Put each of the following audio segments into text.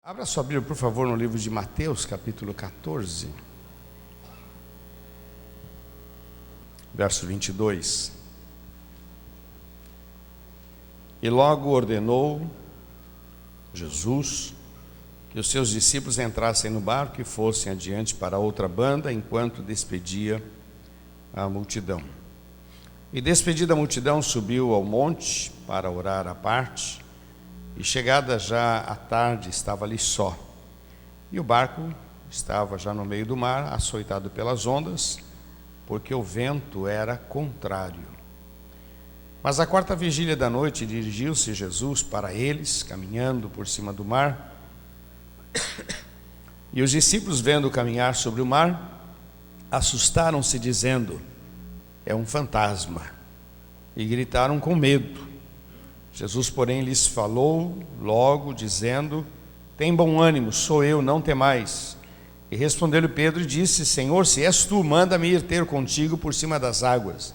Abra sua Bíblia, por favor, no livro de Mateus, capítulo 14, verso 22. E logo ordenou Jesus que os seus discípulos entrassem no barco e fossem adiante para outra banda, enquanto despedia a multidão. E despedida a multidão, subiu ao monte para orar à parte, e chegada já a tarde, estava ali só. E o barco estava já no meio do mar, açoitado pelas ondas, porque o vento era contrário. Mas à quarta vigília da noite, dirigiu-se Jesus para eles, caminhando por cima do mar. E os discípulos, vendo caminhar sobre o mar, assustaram-se, dizendo: é um fantasma, e gritaram com medo. Jesus, porém, lhes falou logo, dizendo: tem bom ânimo, sou eu, não temais. E respondeu-lhe Pedro e disse: Senhor, se és tu, manda-me ir ter contigo por cima das águas.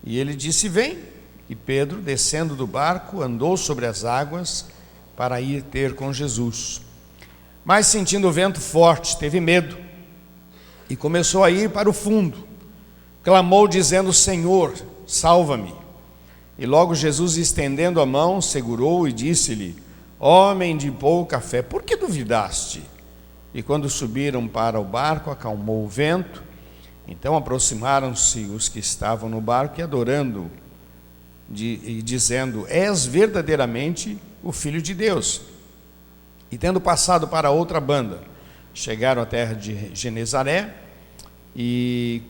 E ele disse: vem. E Pedro, descendo do barco, andou sobre as águas para ir ter com Jesus. Mas, sentindo o vento forte, teve medo e começou a ir para o fundo. Clamou, dizendo: Senhor, salva-me. E logo Jesus, estendendo a mão, segurou e disse-lhe: homem de pouca fé, por que duvidaste? E quando subiram para o barco, acalmou o vento. Então aproximaram-se os que estavam no barco, e adorando, e dizendo: és verdadeiramente o Filho de Deus. E tendo passado para outra banda, chegaram à terra de Genezaré, e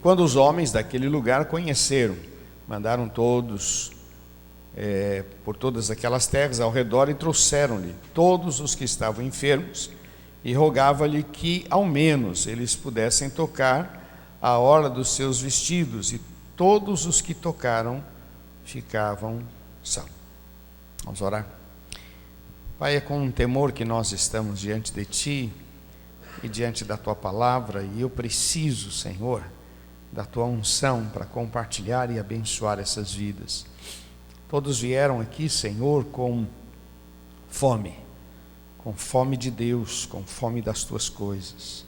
quando os homens daquele lugar conheceram, mandaram todos por todas aquelas terras ao redor, e trouxeram-lhe todos os que estavam enfermos, e rogava-lhe que ao menos eles pudessem tocar a orla dos seus vestidos, e todos os que tocaram ficavam sãos. Vamos orar. Pai, é com um temor que nós estamos diante de Ti e diante da Tua palavra, e eu preciso, Senhor, da Tua unção para compartilhar e abençoar essas vidas. Todos vieram aqui, Senhor, com fome de Deus, com fome das Tuas coisas.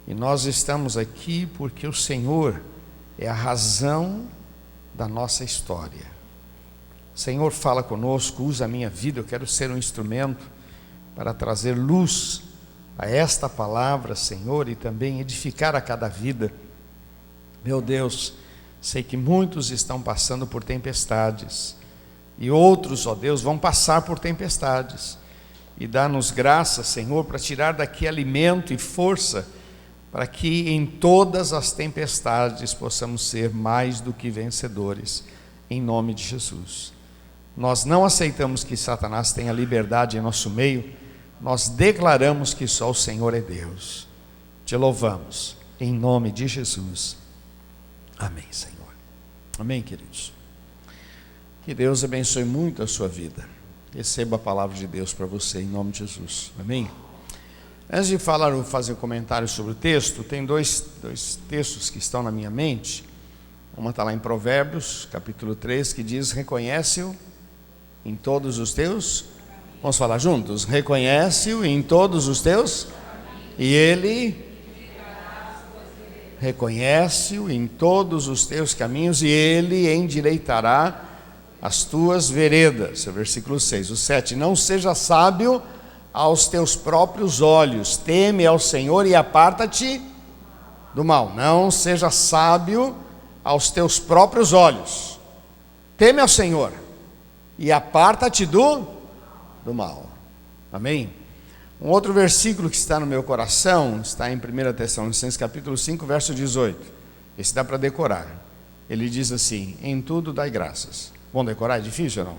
E nós estamos aqui porque o Senhor é a razão da nossa história. Senhor, fala conosco, usa a minha vida, eu quero ser um instrumento para trazer luz a esta palavra, Senhor, e também edificar a cada vida. Meu Deus, sei que muitos estão passando por tempestades, e outros, ó Deus, vão passar por tempestades, e dá-nos graça, Senhor, para tirar daqui alimento e força, para que em todas as tempestades possamos ser mais do que vencedores, em nome de Jesus. Nós não aceitamos que Satanás tenha liberdade em nosso meio, nós declaramos que só o Senhor é Deus. Te louvamos, em nome de Jesus. Amém, Senhor. Amém, queridos. Que Deus abençoe muito a sua vida. Receba a palavra de Deus para você, em nome de Jesus. Amém. Antes de fazer um comentário sobre o texto, tem dois textos que estão na minha mente. Uma está lá em Provérbios, capítulo 3, que diz: reconhece-o em todos os teus. Vamos falar juntos? Reconhece-o em todos os teus, e ele reconhece-o em todos os teus caminhos, e ele endireitará as tuas veredas. Versículo 6. O 7. Não seja sábio aos teus próprios olhos, teme ao Senhor e aparta-te do mal. Não seja sábio aos teus próprios olhos, teme ao Senhor e aparta-te do mal. Amém? Um outro versículo que está no meu coração está em 1 Tessalonicenses capítulo 5, verso 18. Esse dá para decorar. Ele diz assim: em tudo dai graças. Vamos decorar? É difícil ou não?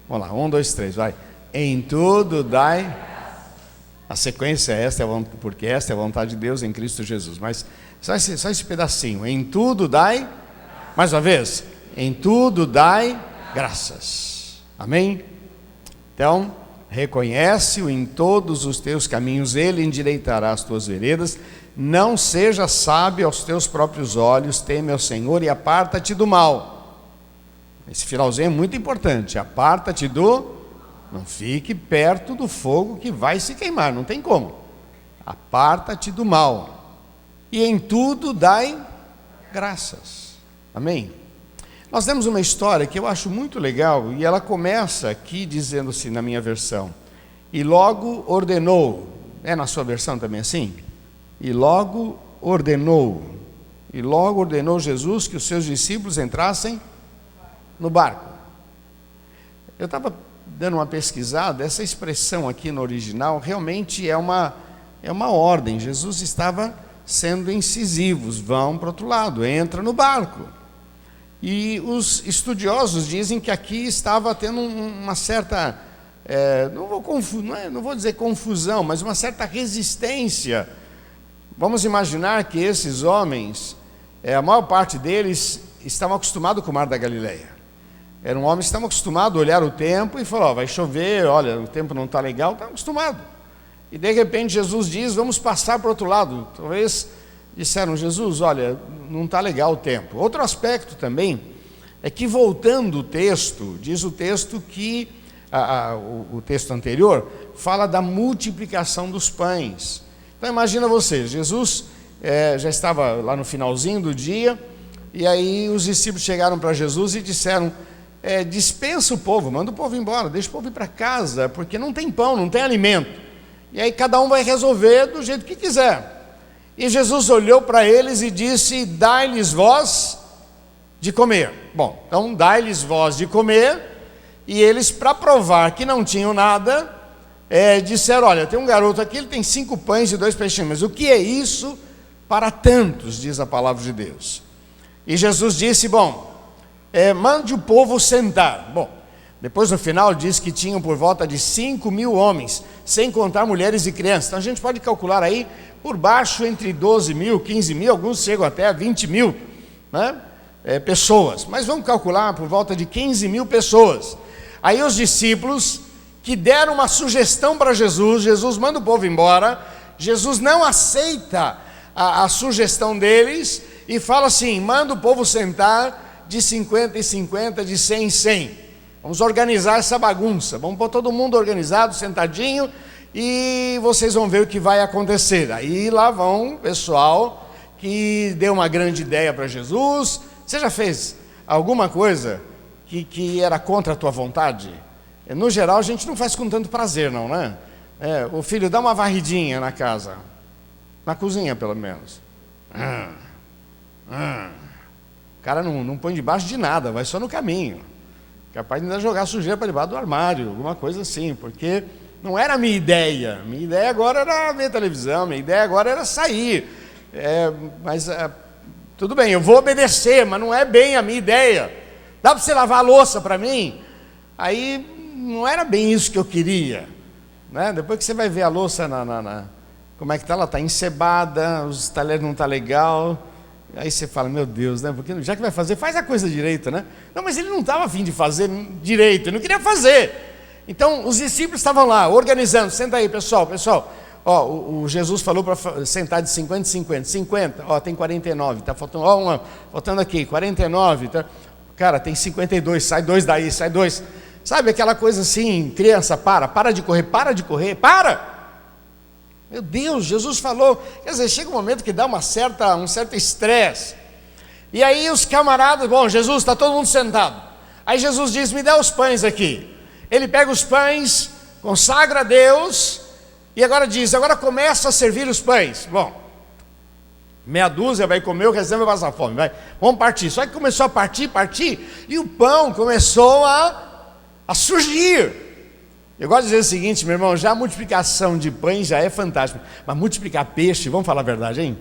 Vamos lá, 1, 2, 3, vai. Em tudo dai. A sequência é esta, porque esta é a vontade de Deus em Cristo Jesus. Mas só esse pedacinho. Em tudo dai. Mais uma vez. Em tudo dai graças. Amém? Então, reconhece-o em todos os teus caminhos, ele endireitará as tuas veredas. Não seja sábio aos teus próprios olhos, teme ao Senhor e aparta-te do mal. Esse finalzinho é muito importante: aparta-te do não fique perto do fogo que vai se queimar, não tem como. Aparta-te do mal, e em tudo dai graças. Amém? Nós temos uma história que eu acho muito legal, e ela começa aqui dizendo assim, na minha versão: e logo ordenou. É na sua versão também assim? E logo ordenou Jesus que os seus discípulos entrassem no barco. Eu estava dando uma pesquisada, essa expressão aqui no original realmente é uma ordem. Jesus estava sendo incisivos: vão para o outro lado, entra no barco. E os estudiosos dizem que aqui estava tendo uma certa, não vou dizer confusão, mas uma certa resistência. Vamos imaginar que esses homens, a maior parte deles estavam acostumados com o Mar da Galileia. Eram homens que estavam acostumados a olhar o tempo e falar: vai chover, olha, o tempo não está legal, estavam acostumados. E de repente Jesus diz: vamos passar para o outro lado. Talvez disseram: Jesus, olha, não está legal o tempo. Outro aspecto também é que, voltando o texto, diz o texto que, o texto anterior, fala da multiplicação dos pães. Então imagina você, Jesus já estava lá no finalzinho do dia, e aí os discípulos chegaram para Jesus e disseram: dispensa o povo, manda o povo embora, deixa o povo ir para casa, porque não tem pão, não tem alimento. E aí cada um vai resolver do jeito que quiser. E Jesus olhou para eles e disse: dai-lhes vós de comer. Bom, então dai-lhes vós de comer. E eles, para provar que não tinham nada, disseram: olha, tem um garoto aqui, ele tem 5 pães e 2 peixinhos, mas o que é isso para tantos, diz a palavra de Deus. E Jesus disse: bom, mande o povo sentar. Bom, depois no final diz que tinham por volta de 5.000 homens, sem contar mulheres e crianças. Então a gente pode calcular aí por baixo entre 12.000, 15.000, alguns chegam até a 20.000, né? Pessoas. Mas vamos calcular por volta de 15.000 pessoas. Aí os discípulos, que deram uma sugestão para Jesus, Jesus manda o povo embora, Jesus não aceita a sugestão deles e fala assim: manda o povo sentar de 50 em 50, de 100 em 100. Vamos organizar essa bagunça, vamos pôr todo mundo organizado, sentadinho, e vocês vão ver o que vai acontecer. Aí lá vão o pessoal que deu uma grande ideia para Jesus. Você já fez alguma coisa que era contra a tua vontade? No geral a gente não faz com tanto prazer não, né? O filho dá uma varridinha na casa, na cozinha pelo menos. O cara não põe debaixo de nada, vai só no caminho. Capaz de ainda jogar sujeira para debaixo do armário, alguma coisa assim, porque não era a minha ideia. Minha ideia agora era ver televisão, minha ideia agora era sair. Mas tudo bem, eu vou obedecer, mas não é bem a minha ideia. Dá para você lavar a louça para mim? Aí não era bem isso que eu queria, né? Depois que você vai ver a louça, como é que está, ela está encebada, os talheres não estão legal. Aí você fala: meu Deus, né? Porque já que vai fazer, faz a coisa direita, né? Não, mas ele não estava a fim de fazer direito, ele não queria fazer. Então os discípulos estavam lá, organizando. Senta aí, pessoal. Ó, o Jesus falou para sentar de 50 em 50. 50, ó, tem 49, tá faltando, ó, faltando aqui, 49. Tá, cara, tem 52, sai 2 daí, sai 2. Sabe aquela coisa assim: criança, para de correr, para! Meu Deus, Jesus falou. Quer dizer, chega um momento que dá um certo estresse. E aí os camaradas: bom, Jesus, está todo mundo sentado. Aí Jesus diz: me dá os pães aqui. Ele pega os pães, consagra a Deus, e agora diz: agora começa a servir os pães. Bom, meia dúzia vai comer, o restante vai passar fome. Vamos partir. Só que começou a partir, e o pão começou a surgir. Eu gosto de dizer o seguinte, meu irmão: já a multiplicação de pães já é fantástica, mas multiplicar peixe, vamos falar a verdade, hein?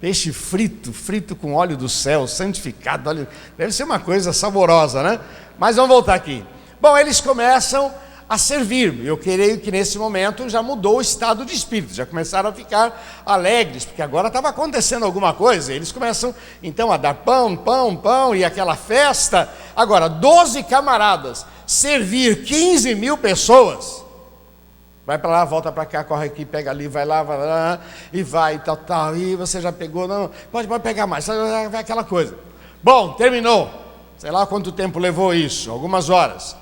Peixe frito com óleo do céu, santificado, deve ser uma coisa saborosa, né? Mas vamos voltar aqui. Bom, eles começam a servir. Eu creio que nesse momento já mudou o estado de espírito, já começaram a ficar alegres, porque agora estava acontecendo alguma coisa. Eles começam então a dar pão, e aquela festa. Agora, 12 camaradas servir 15.000 pessoas. Vai para lá, volta para cá, corre aqui, pega ali, vai lá, e vai, tal, e você já pegou, não, pode pegar mais, vai aquela coisa. Bom, terminou. Sei lá quanto tempo levou isso, algumas horas.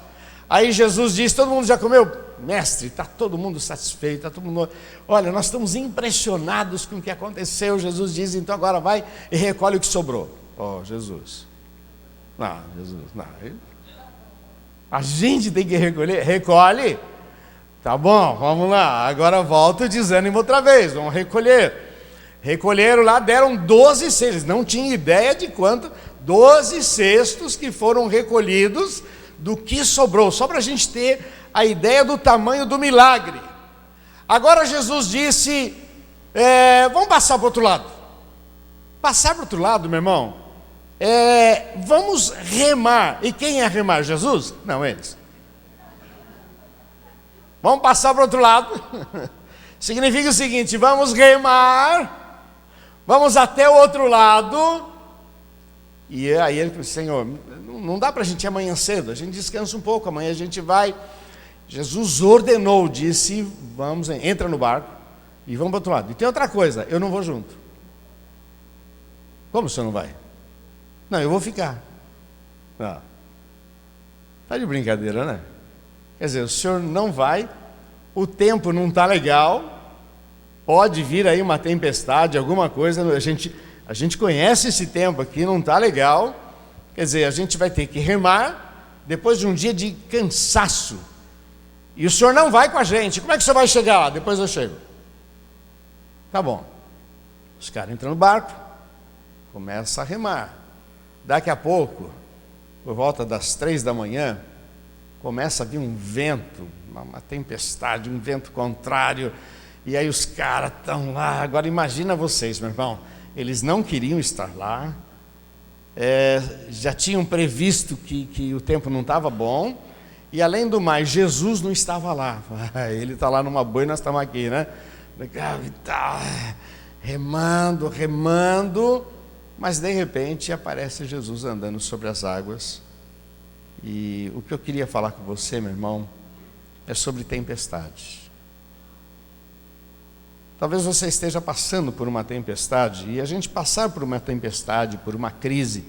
Aí Jesus disse: todo mundo já comeu? mestre, está todo mundo satisfeito, está todo mundo... Olha, nós estamos impressionados com o que aconteceu. Jesus diz, então agora vai e recolhe o que sobrou. Jesus. Não, Jesus, não. A gente tem que recolher. Recolhe. Tá bom, vamos lá. Agora volta o desânimo outra vez. Vamos recolher. Recolheram lá, deram 12 cestos. Eles não tinham ideia de quanto. 12 cestos que foram recolhidos do que sobrou. Só para a gente ter a ideia do tamanho do milagre. Agora Jesus disse, vamos passar para o outro lado. Passar para o outro lado, meu irmão, vamos remar. E quem é remar? Jesus? Não, eles. Vamos passar para o outro lado. Significa o seguinte, vamos remar, vamos até o outro lado. E aí ele disse, Senhor, não dá para a gente ir amanhã cedo, a gente descansa um pouco, amanhã a gente vai. Jesus ordenou, disse, vamos, entra no barco e vamos para o outro lado. E tem outra coisa, eu não vou junto. Como o senhor não vai? Não, eu vou ficar. Está de brincadeira, né? Quer dizer, o senhor não vai, o tempo não está legal, pode vir aí uma tempestade, alguma coisa, a gente conhece esse tempo aqui, não está legal. Quer dizer, a gente vai ter que remar depois de um dia de cansaço. E o senhor não vai com a gente. Como é que o senhor vai chegar lá? Depois eu chego. Tá bom. Os caras entram no barco, começam a remar. Daqui a pouco, por volta das 3 da manhã, começa a vir um vento, uma tempestade, um vento contrário. E aí os caras estão lá. Agora imagina vocês, meu irmão. Eles não queriam estar lá. Já tinham previsto que o tempo não estava bom. E além do mais, Jesus não estava lá. Ele está lá numa boia e nós estamos aqui, né? Legal e tal. Remando, remando. Mas de repente aparece Jesus andando sobre as águas. E o que eu queria falar com você, meu irmão, é sobre tempestade. Talvez você esteja passando por uma tempestade. E a gente passar por uma tempestade, por uma crise,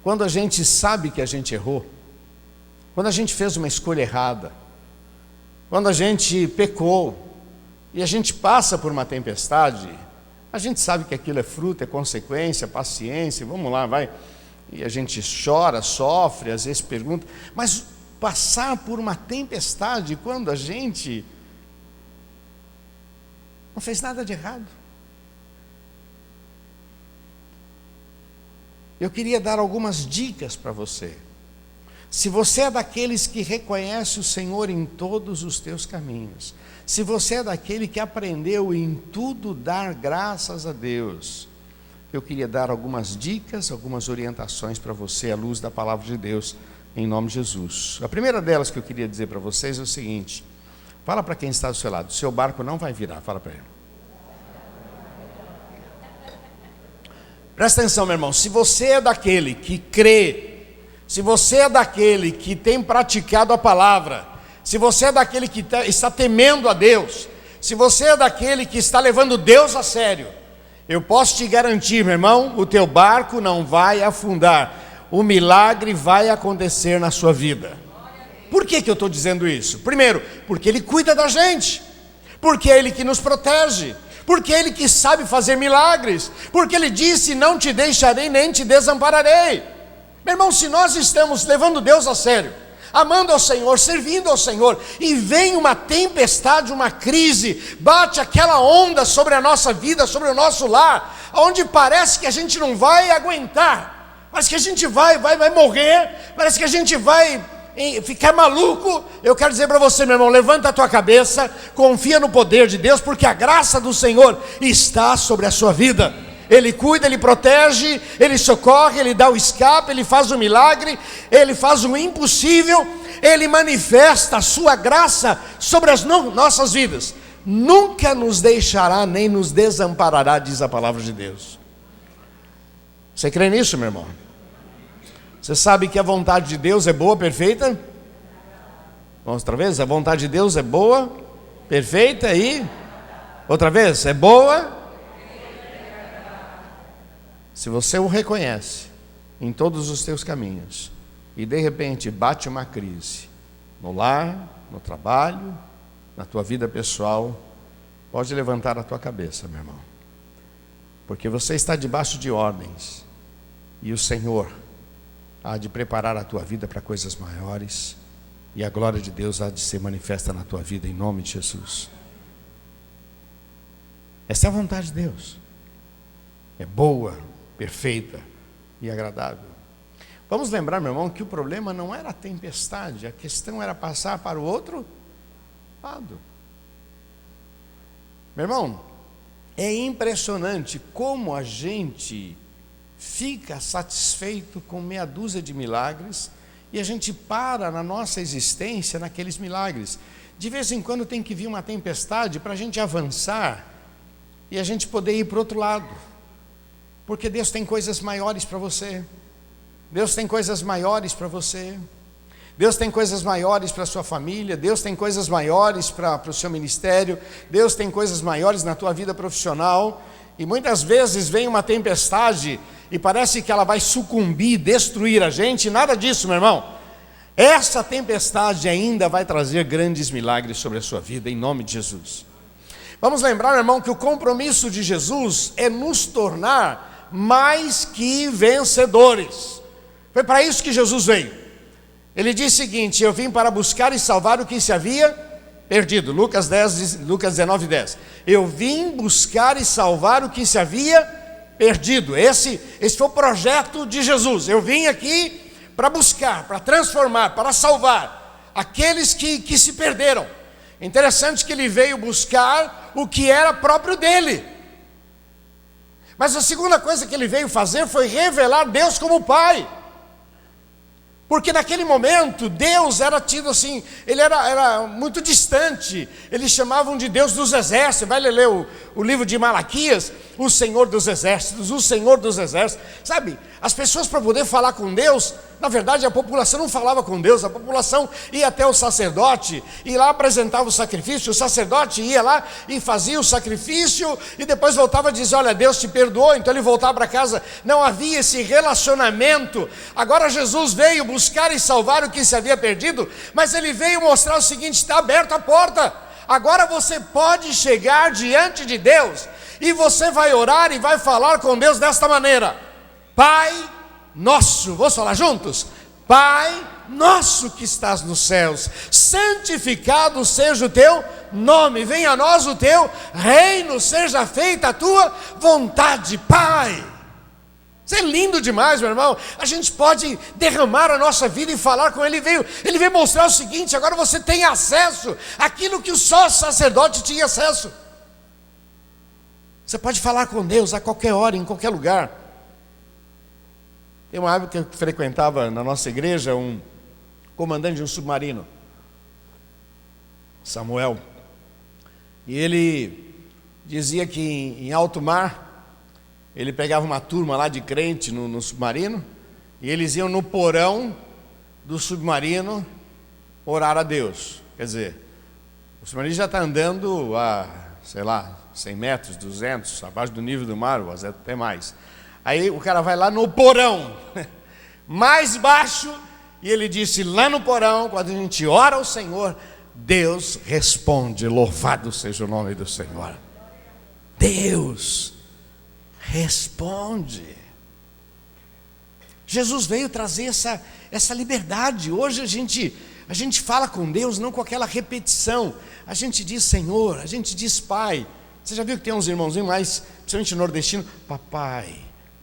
quando a gente sabe que a gente errou, quando a gente fez uma escolha errada, quando a gente pecou, e a gente passa por uma tempestade, a gente sabe que aquilo é fruto, é consequência, paciência, vamos lá, vai. E a gente chora, sofre, às vezes pergunta, mas passar por uma tempestade quando a gente não fez nada de errado. Eu queria dar algumas dicas para você. Se você é daqueles que reconhece o Senhor em todos os teus caminhos, se você é daquele que aprendeu em tudo dar graças a Deus, eu queria dar algumas dicas, algumas orientações para você à luz da palavra de Deus, em nome de Jesus. A primeira delas que eu queria dizer para vocês é o seguinte: fala para quem está do seu lado, seu barco não vai virar, fala para ele. Presta atenção, meu irmão, se você é daquele que crê, se você é daquele que tem praticado a palavra, se você é daquele que está temendo a Deus, se você é daquele que está levando Deus a sério, eu posso te garantir, meu irmão, o teu barco não vai afundar, o milagre vai acontecer na sua vida. Por que eu estou dizendo isso? Primeiro, porque Ele cuida da gente, porque é Ele que nos protege, porque é Ele que sabe fazer milagres, porque Ele disse, não te deixarei nem te desampararei. Meu irmão, se nós estamos levando Deus a sério, amando ao Senhor, servindo ao Senhor, e vem uma tempestade, uma crise, bate aquela onda sobre a nossa vida, sobre o nosso lar, onde parece que a gente não vai aguentar, parece que a gente vai morrer, parece que a gente vai ficar maluco. Eu quero dizer para você, meu irmão, levanta a tua cabeça, confia no poder de Deus, porque a graça do Senhor está sobre a sua vida. Ele cuida, Ele protege, Ele socorre, Ele dá o escape, Ele faz o milagre, Ele faz o impossível, Ele manifesta a sua graça sobre as nossas vidas. Nunca nos deixará nem nos desamparará, diz a palavra de Deus. Você crê nisso, meu irmão? Você sabe que a vontade de Deus é boa, perfeita? Vamos outra vez? A vontade de Deus é boa, perfeita e... Outra vez, é boa... Se você o reconhece em todos os teus caminhos e de repente bate uma crise no lar, no trabalho, na tua vida pessoal, pode levantar a tua cabeça, meu irmão. Porque você está debaixo de ordens. E o Senhor há de preparar a tua vida para coisas maiores. E a glória de Deus há de ser manifesta na tua vida, em nome de Jesus. Essa é a vontade de Deus. É boa, perfeita e agradável. Vamos lembrar, meu irmão, que o problema não era a tempestade, a questão era passar para o outro lado. Meu irmão, é impressionante como a gente fica satisfeito com meia dúzia de milagres e a gente para na nossa existência naqueles milagres. De vez em quando tem que vir uma tempestade para a gente avançar e a gente poder ir para o outro lado, porque Deus tem coisas maiores para você. Deus tem coisas maiores para você. Deus tem coisas maiores para a sua família. Deus tem coisas maiores para o seu ministério. Deus tem coisas maiores na tua vida profissional. E muitas vezes vem uma tempestade e parece que ela vai sucumbir, destruir a gente. Nada disso, meu irmão. Essa tempestade ainda vai trazer grandes milagres sobre a sua vida, em nome de Jesus. Vamos lembrar, meu irmão, que o compromisso de Jesus é nos tornar mais que vencedores. Foi para isso que Jesus veio. Ele disse o seguinte: eu vim para buscar e salvar o que se havia perdido. Lucas 19:10. Eu vim buscar e salvar o que se havia perdido. Esse foi o projeto de Jesus. Eu vim aqui para buscar, para transformar, para salvar aqueles que se perderam. Interessante que ele veio buscar o que era próprio dele. Mas a segunda coisa que ele veio fazer foi revelar Deus como Pai. Porque naquele momento Deus era tido assim, ele era muito distante. Eles chamavam de Deus dos exércitos. Vai ler o livro de Malaquias, o Senhor dos exércitos, o Senhor dos exércitos. Sabe, as pessoas, para poder falar com Deus, na verdade a população não falava com Deus. A população ia até o sacerdote e lá apresentava o sacrifício. O sacerdote ia lá e fazia o sacrifício e depois voltava a dizer: olha, Deus te perdoou. Então ele voltava para casa. Não havia esse relacionamento. Agora Jesus veio buscar e salvar o que se havia perdido, mas ele veio mostrar o seguinte: está aberta a porta. Agora você pode chegar diante de Deus e você vai orar e vai falar com Deus desta maneira: Pai nosso. Vamos falar juntos? Pai nosso que estás nos céus, santificado seja o teu nome, venha a nós o teu reino, seja feita a tua vontade. Pai, isso é lindo demais, meu irmão. A gente pode derramar a nossa vida e falar com Ele. Ele veio mostrar o seguinte: agora você tem acesso àquilo que só o sacerdote tinha acesso. Você pode falar com Deus a qualquer hora, em qualquer lugar. Tem uma época que eu frequentava na nossa igreja um comandante de um submarino, Samuel, e ele dizia que em alto mar ele pegava uma turma lá de crente no submarino e eles iam no porão do submarino orar a Deus. Quer dizer, o submarino já está andando a, sei lá, 100 metros, 200, abaixo do nível do mar, ou até mais. Aí o cara vai lá no porão, mais baixo, e ele disse: lá no porão, quando a gente ora ao Senhor, Deus responde. Louvado seja o nome do Senhor. Deus responde. Jesus veio trazer essa liberdade. Hoje a gente fala com Deus não com aquela repetição. A gente diz Senhor, a gente diz Pai. Você já viu que tem uns irmãozinhos mais, principalmente nordestino, papai,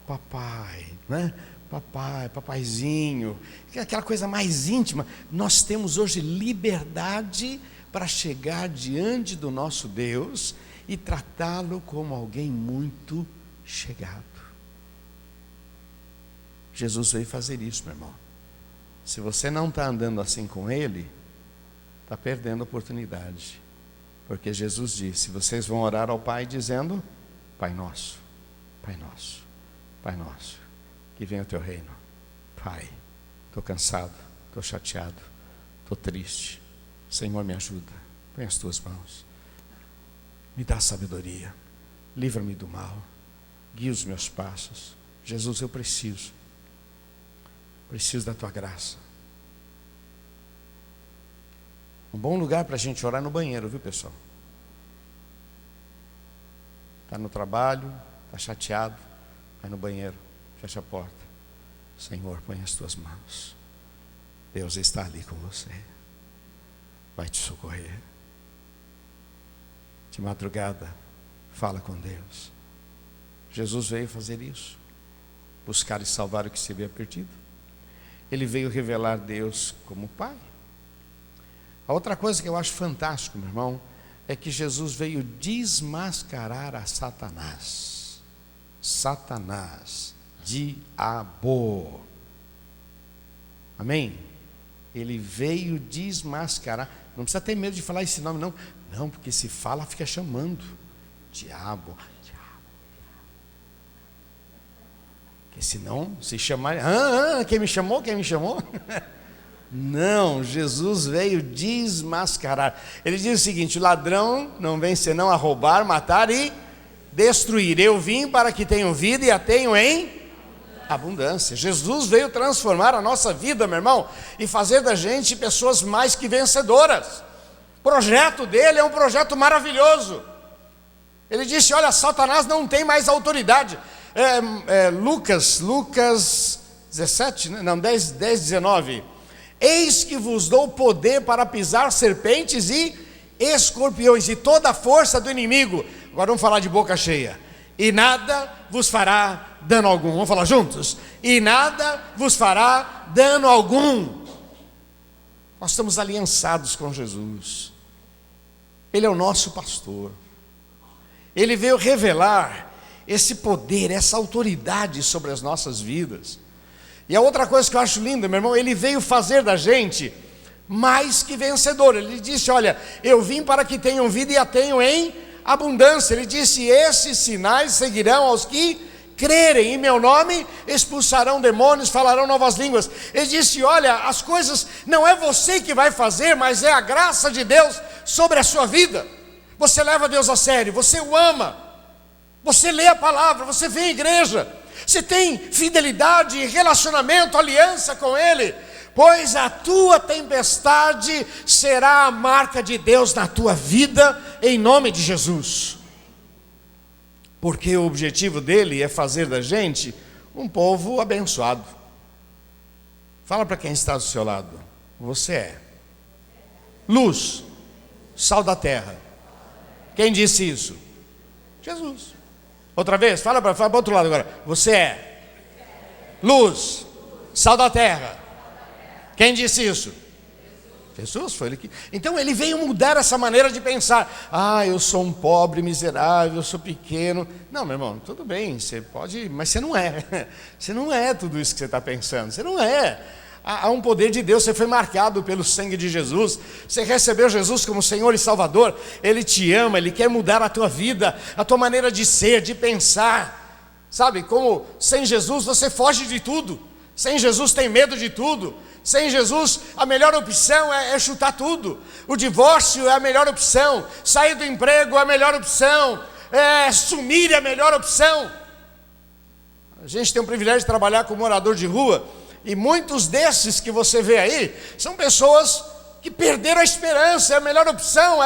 papai, né? Papai, papaizinho, aquela coisa mais íntima. Nós temos hoje liberdade para chegar diante do nosso Deus e tratá-lo como alguém muito chegado. Jesus veio fazer isso, meu irmão. Se você não está andando assim com Ele, está perdendo a oportunidade. Porque Jesus disse: vocês vão orar ao Pai dizendo: Pai nosso, Pai nosso, Pai nosso, que venha o teu reino. Pai, estou cansado, estou chateado, estou triste. Senhor, me ajuda. Põe as tuas mãos. Me dá sabedoria. Livra-me do mal. Guia os meus passos. Jesus, eu preciso da tua graça. Um bom lugar para a gente orar no banheiro, viu, pessoal? Está no trabalho, está chateado, vai no banheiro, fecha a porta. Senhor, põe as tuas mãos. Deus está ali com você, vai te socorrer. De madrugada, fala com Deus. Jesus veio fazer isso, buscar e salvar o que se havia perdido. Ele veio revelar Deus como Pai. A outra coisa que eu acho fantástico, meu irmão, é que Jesus veio desmascarar a Satanás. Satanás, diabo. Amém? Ele veio desmascarar. Não precisa ter medo de falar esse nome, não. Não, porque se fala, fica chamando. Diabo. Porque senão, se chamar... quem me chamou? Quem me chamou? Não, Jesus veio desmascarar. Ele diz o seguinte: o ladrão não vem senão a roubar, matar e destruir. Eu vim para que tenham vida e a tenham em abundância. Jesus veio transformar a nossa vida, meu irmão, e fazer da gente pessoas mais que vencedoras. O projeto dele é um projeto maravilhoso. Ele disse: olha, Satanás não tem mais autoridade. Lucas 17, não, 10, 19. Eis que vos dou poder para pisar serpentes e escorpiões e toda a força do inimigo. Agora vamos falar de boca cheia. E nada vos fará dano algum. Vamos falar juntos? E nada vos fará dano algum. Nós estamos aliançados com Jesus. Ele é o nosso pastor. Ele veio revelar esse poder, essa autoridade sobre as nossas vidas. E a outra coisa que eu acho linda, meu irmão, ele veio fazer da gente mais que vencedor. Ele disse: olha, eu vim para que tenham vida e a tenham em abundância. Ele disse: esses sinais seguirão aos que crerem em meu nome, expulsarão demônios, falarão novas línguas. Ele disse: olha, as coisas não é você que vai fazer, mas é a graça de Deus sobre a sua vida. Você leva Deus a sério, você o ama, você lê a palavra, você vem à igreja, você tem fidelidade, relacionamento, aliança com Ele, pois a tua tempestade será a marca de Deus na tua vida, em nome de Jesus. Porque o objetivo dele é fazer da gente um povo abençoado. Fala para quem está do seu lado: você é luz, sal da terra. Quem disse isso? Jesus. Outra vez, fala para o outro lado agora: você é luz, sal da terra. Quem disse isso? Jesus. Foi ele que... Então ele veio mudar essa maneira de pensar. Eu sou um pobre miserável, eu sou pequeno. Não, meu irmão, tudo bem, você pode, mas você não é. Você não é tudo isso que você está pensando. Você não é. Há um poder de Deus, você foi marcado pelo sangue de Jesus, você recebeu Jesus como Senhor e Salvador. Ele te ama, Ele quer mudar a tua vida, a tua maneira de ser, de pensar. Sabe, como sem Jesus você foge de tudo, sem Jesus tem medo de tudo, sem Jesus a melhor opção é chutar tudo. O divórcio é a melhor opção, sair do emprego é a melhor opção, sumir é a melhor opção. A gente tem o privilégio de trabalhar com morador de rua, e muitos desses que você vê aí são pessoas que perderam a esperança. A melhor opção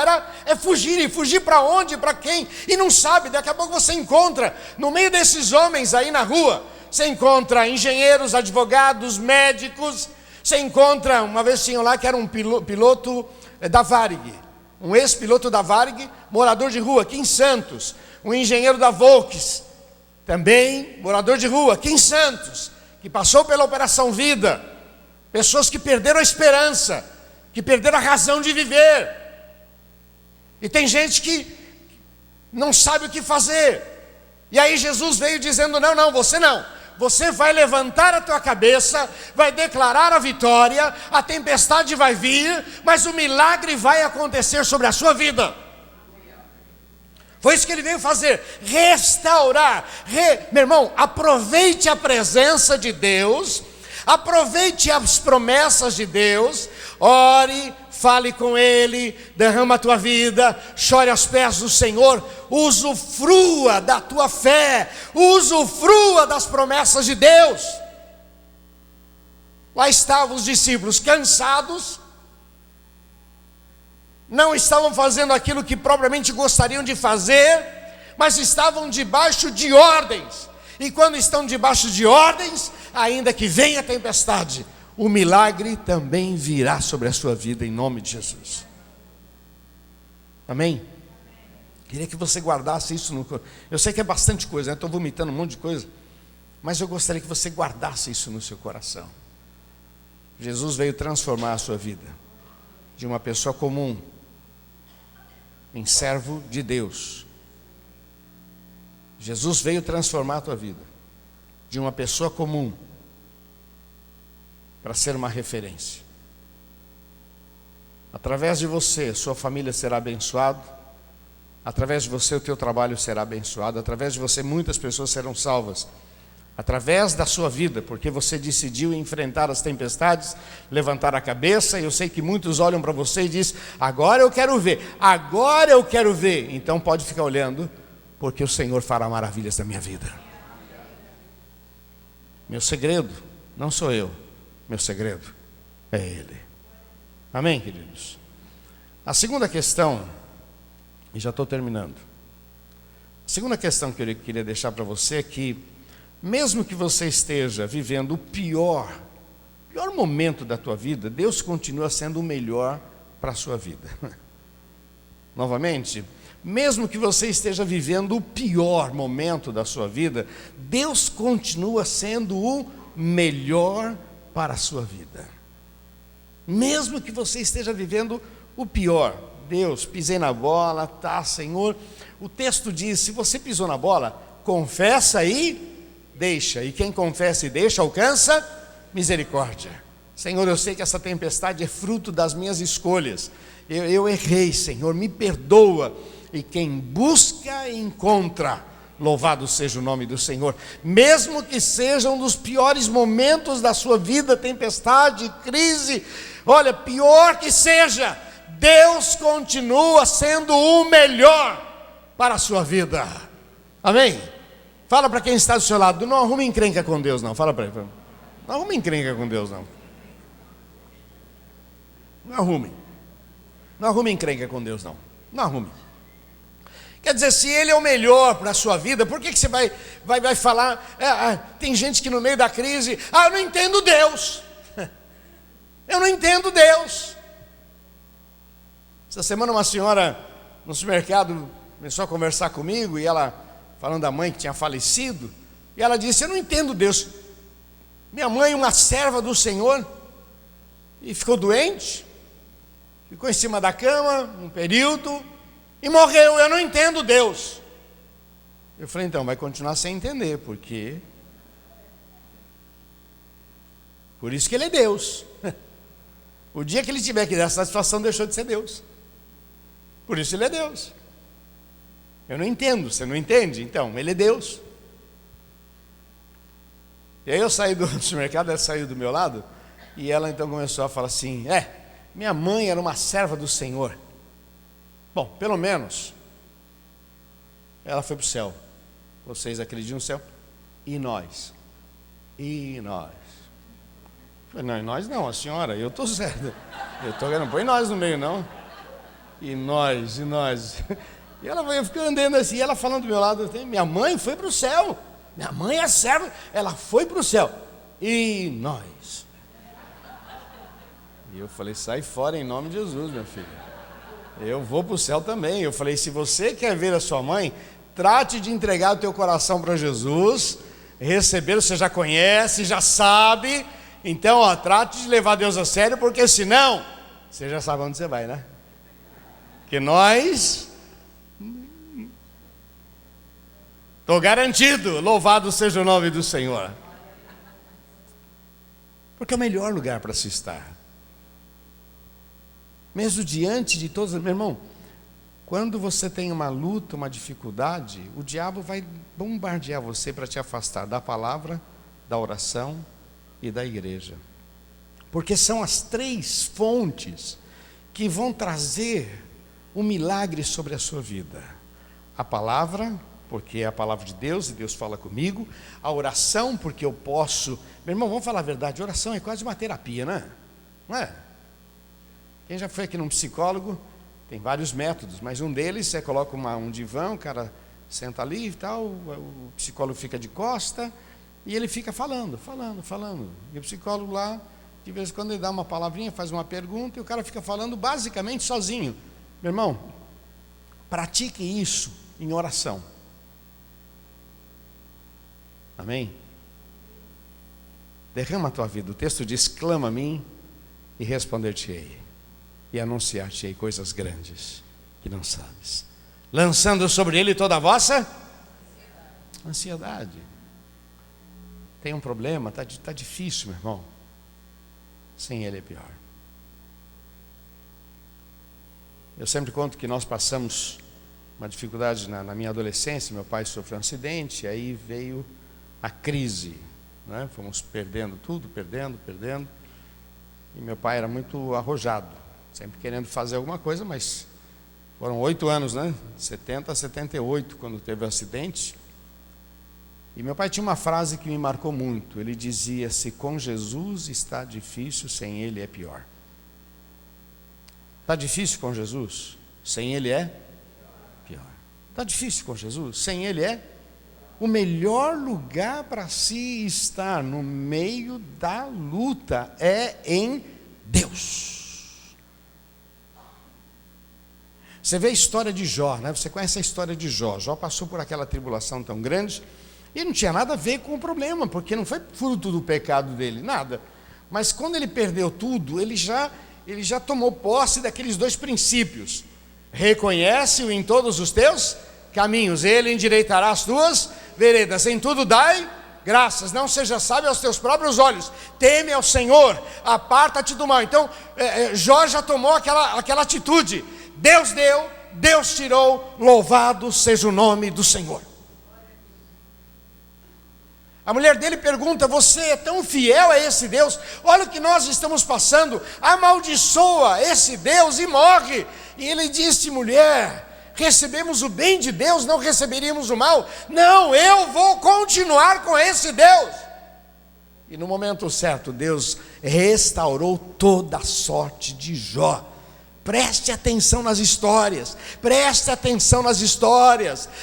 é fugir. E fugir para onde? Para quem? E não sabe. Daqui a pouco você encontra, no meio desses homens aí na rua, você encontra engenheiros, advogados, médicos. Você encontra, uma vez tinha lá que era um piloto da Varig, um ex-piloto da Varig, morador de rua aqui em Santos. Um engenheiro da Volks, também morador de rua aqui em Santos, que passou pela Operação Vida. Pessoas que perderam a esperança, que perderam a razão de viver. E tem gente que não sabe o que fazer. E aí Jesus veio dizendo: não, você não. Você vai levantar a tua cabeça, vai declarar a vitória, a tempestade vai vir, mas o milagre vai acontecer sobre a sua vida. Foi isso que ele veio fazer, restaurar. Meu irmão, aproveite a presença de Deus, aproveite as promessas de Deus, ore, fale com Ele, derrama a tua vida, chore aos pés do Senhor, usufrua da tua fé, usufrua das promessas de Deus. Lá estavam os discípulos cansados, não estavam fazendo aquilo que propriamente gostariam de fazer, mas estavam debaixo de ordens. E quando estão debaixo de ordens, ainda que venha a tempestade, o milagre também virá sobre a sua vida, em nome de Jesus. Amém? Queria que você guardasse isso no coração. Eu sei que é bastante coisa, né? Estou vomitando um monte de coisa, mas eu gostaria que você guardasse isso no seu coração. Jesus veio transformar a sua vida, de uma pessoa comum, em servo de Deus. Jesus veio transformar a tua vida, de uma pessoa comum, para ser uma referência. Através de você, sua família será abençoada. Através de você, o teu trabalho será abençoado. Através de você, muitas pessoas serão salvas. Através da sua vida, porque você decidiu enfrentar as tempestades, levantar a cabeça. E eu sei que muitos olham para você e dizem: agora eu quero ver, agora eu quero ver. Então pode ficar olhando, porque o Senhor fará maravilhas na minha vida. Meu segredo não sou eu, meu segredo é Ele. Amém, queridos? A segunda questão, e já estou terminando. A segunda questão que eu queria deixar para você é que, mesmo que você esteja vivendo o pior momento da tua vida, Deus continua sendo o melhor para a sua vida. Novamente, mesmo que você esteja vivendo o pior momento da sua vida, Deus continua sendo o melhor para a sua vida. Mesmo que você esteja vivendo o pior, Deus, pisei na bola, tá, Senhor. O texto diz: se você pisou na bola, confessa e deixa. E quem confessa e deixa, alcança misericórdia. Senhor, eu sei que essa tempestade é fruto das minhas escolhas. Eu errei, Senhor, me perdoa. E quem busca, encontra. Louvado seja o nome do Senhor. Mesmo que seja um dos piores momentos da sua vida, tempestade, crise, olha, pior que seja, Deus continua sendo o melhor para a sua vida. Amém? Fala para quem está do seu lado: não arrume encrenca com Deus, não. Fala para ele: não arrume encrenca com Deus, não. Não arrume encrenca com Deus, não. Não arrume. Quer dizer, se Ele é o melhor para a sua vida, por que você vai falar? Tem gente que no meio da crise: eu não entendo Deus. Eu não entendo Deus. Essa semana uma senhora no supermercado começou a conversar comigo, e ela, falando da mãe que tinha falecido, e ela disse: eu não entendo Deus. Minha mãe, uma serva do Senhor, e ficou doente, ficou em cima da cama um período e morreu. Eu não entendo Deus. Eu falei: então vai continuar sem entender, porque por isso que Ele é Deus. O dia que Ele tiver que dar satisfação, deixou de ser Deus. Por isso Ele é Deus. Eu não entendo, você não entende? Então, Ele é Deus. E aí eu saí do supermercado, ela saiu do meu lado, e ela então começou a falar assim: minha mãe era uma serva do Senhor. Bom, pelo menos ela foi para o céu. Vocês acreditam no céu? E nós? E nós? Não, e nós não, a senhora, eu estou certo. Não põe nós no meio, não. E nós? E ela veio ficando andando assim, e ela falando do meu lado: minha mãe foi para o céu. Minha mãe é serva, ela foi para o céu. E nós? E eu falei: sai fora em nome de Jesus, minha filha. Eu vou para o céu também. Eu falei: se você quer ver a sua mãe, trate de entregar o teu coração para Jesus, recebê-lo. Você já conhece, já sabe. Então, trate de levar Deus a sério, porque senão, você já sabe onde você vai, né? Porque nós... Estou garantido, louvado seja o nome do Senhor. Porque é o melhor lugar para se estar. Mesmo diante de todas... Meu irmão, quando você tem uma luta, uma dificuldade, o diabo vai bombardear você para te afastar da palavra, da oração e da igreja. Porque são as três fontes que vão trazer um milagre sobre a sua vida. A palavra, porque é a palavra de Deus e Deus fala comigo. A oração, porque eu posso... Meu irmão, vamos falar a verdade, oração é quase uma terapia, né? Não é? Quem já foi aqui num psicólogo Tem vários métodos, mas um deles você coloca um divã, o cara senta ali e tal, o psicólogo fica de costa e ele fica falando. E o psicólogo lá, de vez em quando ele dá uma palavrinha, faz uma pergunta e o cara fica falando basicamente sozinho. Meu irmão, pratique isso em oração. Amém? Derrama a tua vida. O texto diz: clama a mim e responder-te-ei, e anunciar-te-ei coisas grandes que não sabes, lançando sobre ele toda a vossa ansiedade. Tem um problema, está difícil, meu irmão. Sem ele é pior. Eu sempre conto que nós passamos uma dificuldade na minha adolescência. Meu pai sofreu um acidente, aí veio a crise, né? Fomos perdendo tudo, perdendo. E meu pai era muito arrojado, sempre querendo fazer alguma coisa, mas foram 8 anos, né? 70 a 78, quando teve o acidente. E meu pai tinha uma frase que me marcou muito. Ele dizia: se com Jesus está difícil, sem ele é pior. Está difícil com Jesus? Sem ele é pior. Está difícil com Jesus? Sem ele é o melhor lugar para se estar no meio da luta é em Deus. Você vê a história de Jó, né? Você conhece a história de Jó. Jó passou por aquela tribulação tão grande e não tinha nada a ver com o problema, porque não foi fruto do pecado dele, nada. Mas quando ele perdeu tudo, ele já tomou posse daqueles 2 princípios. Reconhece-o em todos os teus caminhos, ele endireitará as tuas veredas. Em tudo dai graças, não seja sábio aos teus próprios olhos, teme ao Senhor, aparta-te do mal. Então Jó já tomou aquela atitude. Deus deu, Deus tirou, louvado seja o nome do Senhor. A mulher dele pergunta: você é tão fiel a esse Deus? Olha o que nós estamos passando, amaldiçoa esse Deus e morre. E ele disse: mulher, recebemos o bem de Deus, não receberíamos o mal? Não, eu vou continuar com esse Deus. E no momento certo, Deus restaurou toda a sorte de Jó. Preste atenção nas histórias,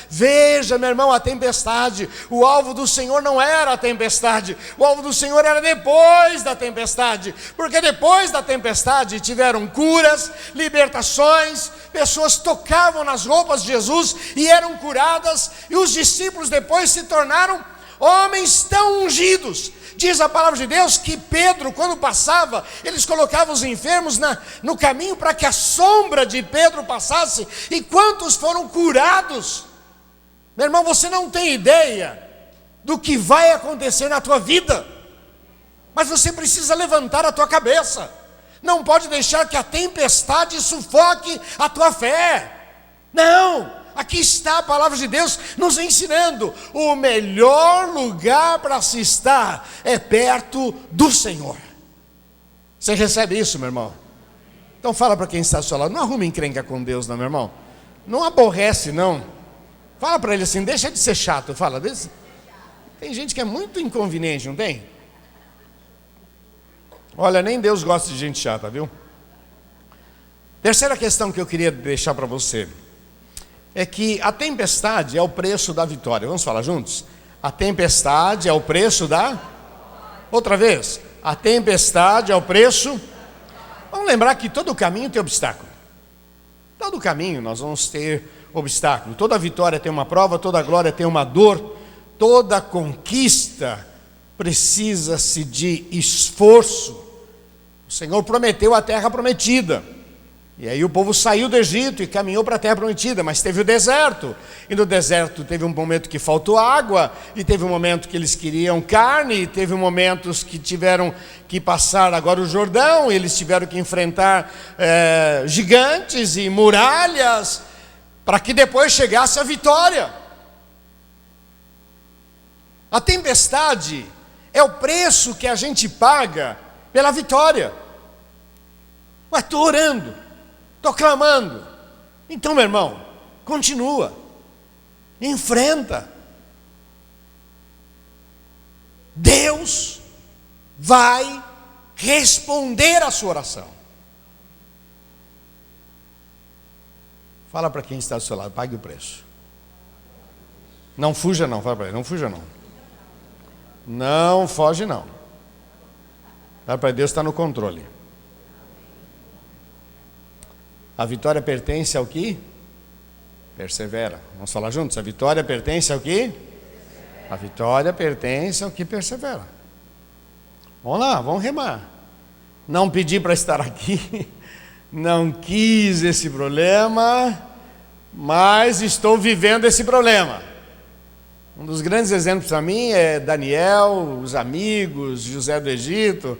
veja, meu irmão, a tempestade. O alvo do Senhor não era a tempestade, o alvo do Senhor era depois da tempestade, porque depois da tempestade tiveram curas, libertações, pessoas tocavam nas roupas de Jesus e eram curadas, e os discípulos depois se tornaram homens tão ungidos. Diz a palavra de Deus que Pedro, quando passava, eles colocavam os enfermos no caminho para que a sombra de Pedro passasse. E quantos foram curados? Meu irmão, você não tem ideia do que vai acontecer na tua vida, mas você precisa levantar a tua cabeça. Não pode deixar que a tempestade sufoque a tua fé. Não! Aqui está a palavra de Deus nos ensinando: o melhor lugar para se estar é perto do Senhor. Você recebe isso, meu irmão? Então fala para quem está ao seu lado: não arrume encrenca com Deus, não, meu irmão. Não aborrece, não. Fala para ele assim: deixa de ser chato. Fala desse. Tem gente que é muito inconveniente, não tem? Olha, nem Deus gosta de gente chata, viu? Terceira questão que eu queria deixar para você é que a tempestade é o preço da vitória. Vamos falar juntos? A tempestade é o preço da... Outra vez. A tempestade é o preço... Vamos lembrar que todo caminho tem obstáculo. Todo caminho nós vamos ter obstáculo. Toda vitória tem uma prova, toda glória tem uma dor, toda conquista precisa-se de esforço. O Senhor prometeu a terra prometida. E aí o povo saiu do Egito e caminhou para a terra prometida, mas teve o deserto. E no deserto teve um momento que faltou água, e teve um momento que eles queriam carne, e teve momentos que tiveram que passar agora o Jordão, e eles tiveram que enfrentar gigantes e muralhas, para que depois chegasse a vitória. A tempestade é o preço que a gente paga pela vitória. Ué, estou orando, estou clamando. Então, meu irmão, continua, enfrenta. Deus vai responder a sua oração. Fala para quem está do seu lado, pague o preço. Não fuja não, fala para ele, não fuja não. Não foge não. Fala para Deus, está no controle. A vitória pertence ao que? Persevera. Vamos falar juntos? A vitória pertence ao que? A vitória pertence ao que persevera. Vamos lá, vamos remar. Não pedi para estar aqui, não quis esse problema, mas estou vivendo esse problema. Um dos grandes exemplos para mim é Daniel, os amigos, José do Egito.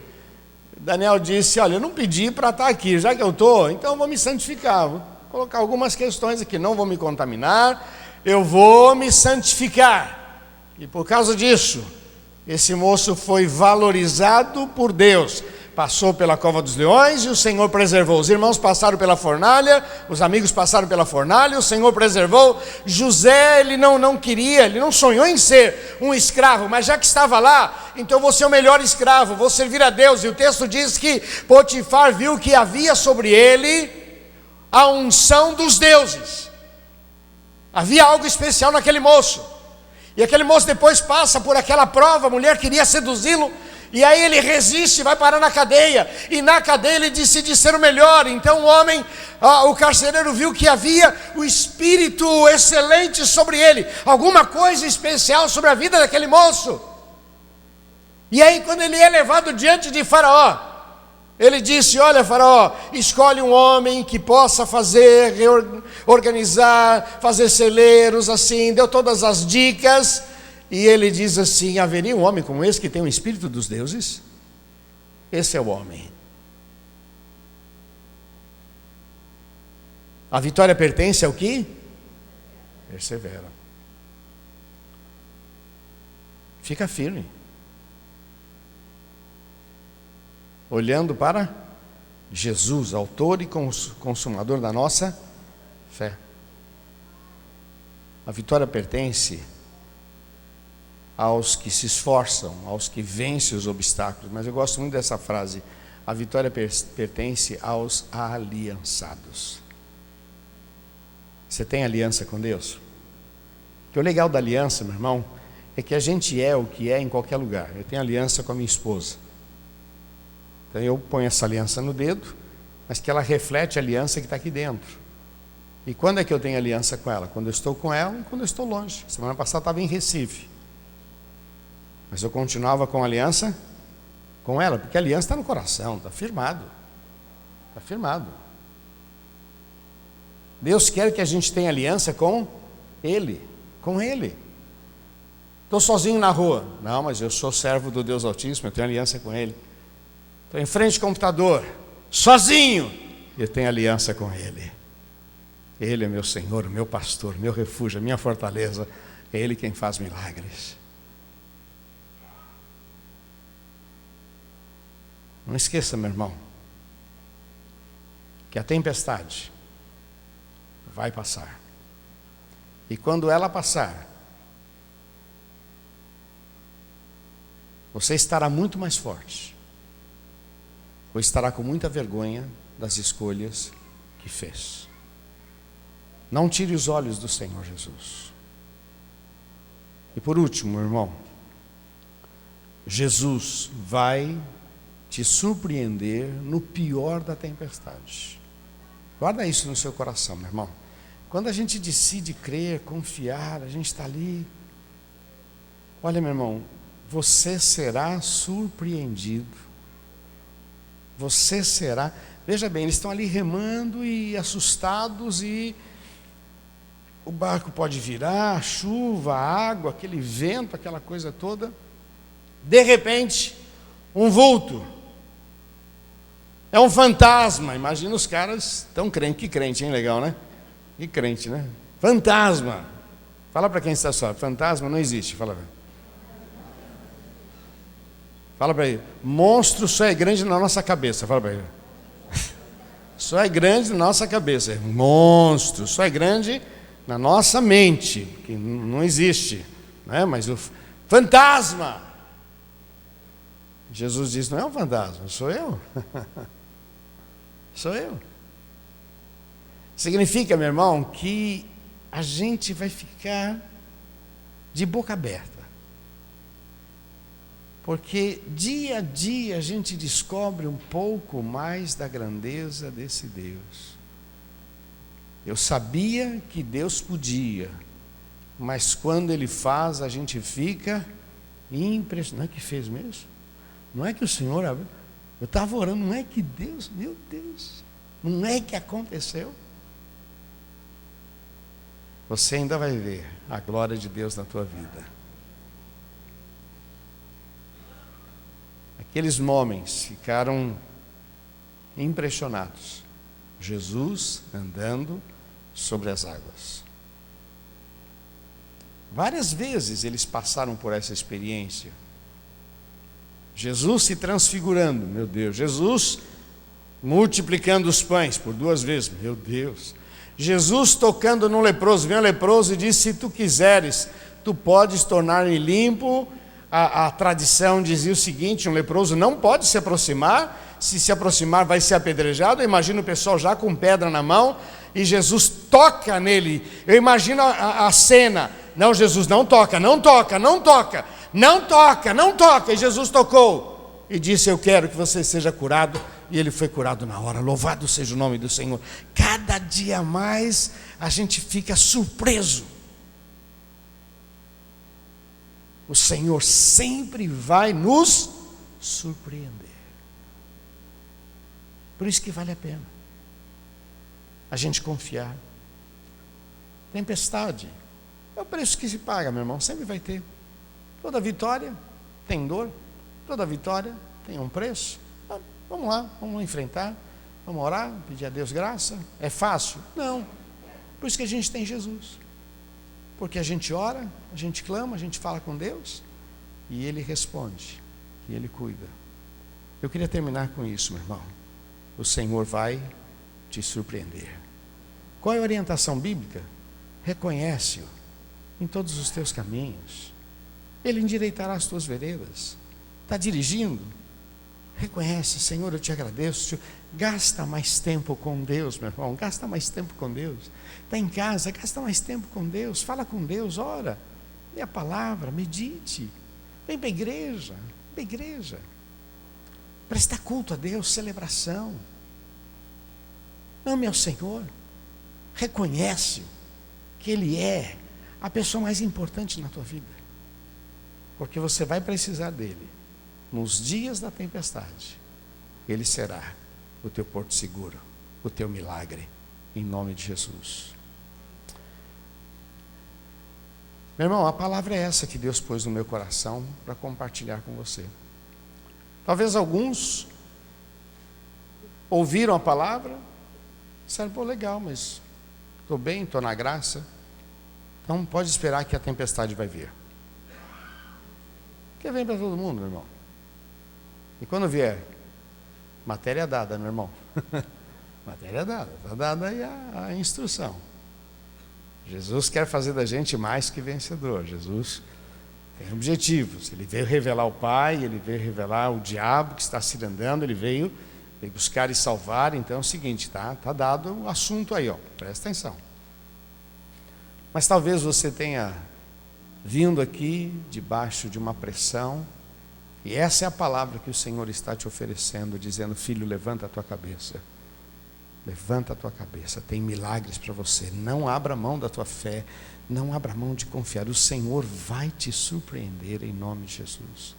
Daniel disse, olha, eu não pedi para estar aqui, já que eu estou, então eu vou me santificar. Vou colocar algumas questões aqui, não vou me contaminar, eu vou me santificar. E por causa disso, esse moço foi valorizado por Deus. Passou pela cova dos leões e o Senhor preservou. Os irmãos passaram pela fornalha, os amigos passaram pela fornalha, o Senhor preservou. José, ele não queria, ele não sonhou em ser um escravo, mas já que estava lá, então eu vou ser o melhor escravo, vou servir a Deus. E o texto diz que Potifar viu que havia sobre ele a unção dos deuses. Havia algo especial naquele moço. E aquele moço depois passa por aquela prova, a mulher queria seduzi-lo, e aí ele resiste, vai parar na cadeia, e na cadeia ele decide ser o melhor. Então o carcereiro viu que havia o espírito excelente sobre ele, alguma coisa especial sobre a vida daquele moço. E aí quando ele é levado diante de Faraó, ele disse, olha Faraó, escolhe um homem que possa organizar, fazer celeiros, assim, deu todas as dicas. E ele diz assim, haveria um homem como esse que tem o espírito dos deuses? Esse é o homem. A vitória pertence ao que? Persevera. Fica firme. Olhando para Jesus, autor e consumador da nossa fé. A vitória pertence aos que se esforçam, aos que vencem os obstáculos. Mas eu gosto muito dessa frase, a vitória pertence aos aliançados. Você tem aliança com Deus? Porque o legal da aliança, meu irmão, é que a gente é o que é em qualquer lugar. Eu tenho aliança com a minha esposa. Então eu ponho essa aliança no dedo, mas que ela reflete a aliança que está aqui dentro. E quando é que eu tenho aliança com ela? Quando eu estou com ela e quando eu estou longe. Semana passada eu estava em Recife, mas eu continuava com a aliança com ela, porque a aliança está no coração, está firmado. Está firmado. Deus quer que a gente tenha aliança com Ele. Com Ele. Estou sozinho na rua. Não, mas eu sou servo do Deus Altíssimo, eu tenho aliança com Ele. Estou em frente ao computador, sozinho, eu tenho aliança com Ele. Ele é meu Senhor, meu pastor, meu refúgio, minha fortaleza. É Ele quem faz milagres. Não esqueça, meu irmão, que a tempestade vai passar. E quando ela passar, você estará muito mais forte, ou estará com muita vergonha das escolhas que fez. Não tire os olhos do Senhor Jesus. E por último, meu irmão, Jesus vai te surpreender no pior da tempestade. Guarda isso no seu coração, meu irmão. Quando a gente decide crer, confiar, a gente está ali. Olha, meu irmão, você será surpreendido. Você será. Veja bem, eles estão ali remando e assustados, e o barco pode virar, a chuva, a água, aquele vento, aquela coisa toda. De repente, um vulto. É um fantasma. Imagina os caras tão crentes. Que crente, hein? Legal, né? Que crente, né? Fantasma. Fala para quem está só. Fantasma não existe. Fala para ele. Monstro só é grande na nossa cabeça. Fala para ele. Só é grande na nossa cabeça. Monstro só é grande na nossa mente, que não existe, né? Mas o fantasma. Jesus disse, não é um fantasma, sou eu. Sou eu. Significa, meu irmão, que a gente vai ficar de boca aberta. Porque dia a dia a gente descobre um pouco mais da grandeza desse Deus. Eu sabia que Deus podia, mas quando Ele faz, a gente fica impressionado. Não é que fez mesmo? Não é que o Senhor abriu? Eu estava orando, não é que Deus, meu Deus, não é que aconteceu? Você ainda vai ver a glória de Deus na tua vida. Aqueles homens ficaram impressionados. Jesus andando sobre as águas. Várias vezes eles passaram por essa experiência. Jesus se transfigurando, meu Deus. Jesus multiplicando os pães por 2 vezes, meu Deus. Jesus tocando no leproso, veio um leproso e disse: se tu quiseres, tu podes tornar-me limpo. A tradição dizia o seguinte: um leproso não pode se aproximar, se aproximar vai ser apedrejado. Eu imagino o pessoal já com pedra na mão, e Jesus toca nele. Eu imagino a cena. Não, Jesus, não toca, não toca, não toca, não toca, não toca. E Jesus tocou e disse: eu quero que você seja curado. E ele foi curado na hora. Louvado seja o nome do Senhor. Cada dia mais a gente fica surpreso. O Senhor sempre vai nos surpreender. Por isso que vale a pena a gente confiar. Tempestade é o preço que se paga, meu irmão. Sempre vai ter. Toda vitória tem dor. Toda vitória tem um preço. Vamos lá, vamos enfrentar. Vamos orar, pedir a Deus graça. É fácil? Não. Por isso que a gente tem Jesus. Porque a gente ora, a gente clama, a gente fala com Deus e Ele responde, e Ele cuida. Eu queria terminar com isso, meu irmão. O Senhor vai te surpreender. Qual é a orientação bíblica? Reconhece-o em todos os teus caminhos. Ele endireitará as tuas veredas. Está dirigindo? Reconhece: Senhor, eu te agradeço. Gasta mais tempo com Deus, meu irmão. Gasta mais tempo com Deus. Está em casa, gasta mais tempo com Deus. Fala com Deus, ora. Lê a palavra, medite. Vem para a igreja. Vem para a igreja. Presta culto a Deus, celebração. Ame ao Senhor. Reconhece que Ele é a pessoa mais importante na tua vida. Porque você vai precisar dEle. Nos dias da tempestade, Ele será o teu porto seguro, o teu milagre, em nome de Jesus. Meu irmão, a palavra é essa que Deus pôs no meu coração para compartilhar com você. Talvez alguns ouviram a palavra, disseram: pô, legal, mas estou bem, estou na graça. Então pode esperar que a tempestade vai vir. Porque vem para todo mundo, meu irmão. E quando vier, matéria dada, meu irmão. Matéria dada, está dada aí a instrução. Jesus quer fazer da gente mais que vencedor. Jesus tem objetivos. Ele veio revelar o Pai, Ele veio revelar o diabo que está se andando, Ele veio buscar e salvar. Então é o seguinte, tá dado o assunto aí, ó. Presta atenção. Mas talvez você tenha vindo aqui debaixo de uma pressão. E essa é a palavra que o Senhor está te oferecendo, dizendo: filho, levanta a tua cabeça. Levanta a tua cabeça, tem milagres para você. Não abra mão da tua fé, não abra mão de confiar. O Senhor vai te surpreender em nome de Jesus.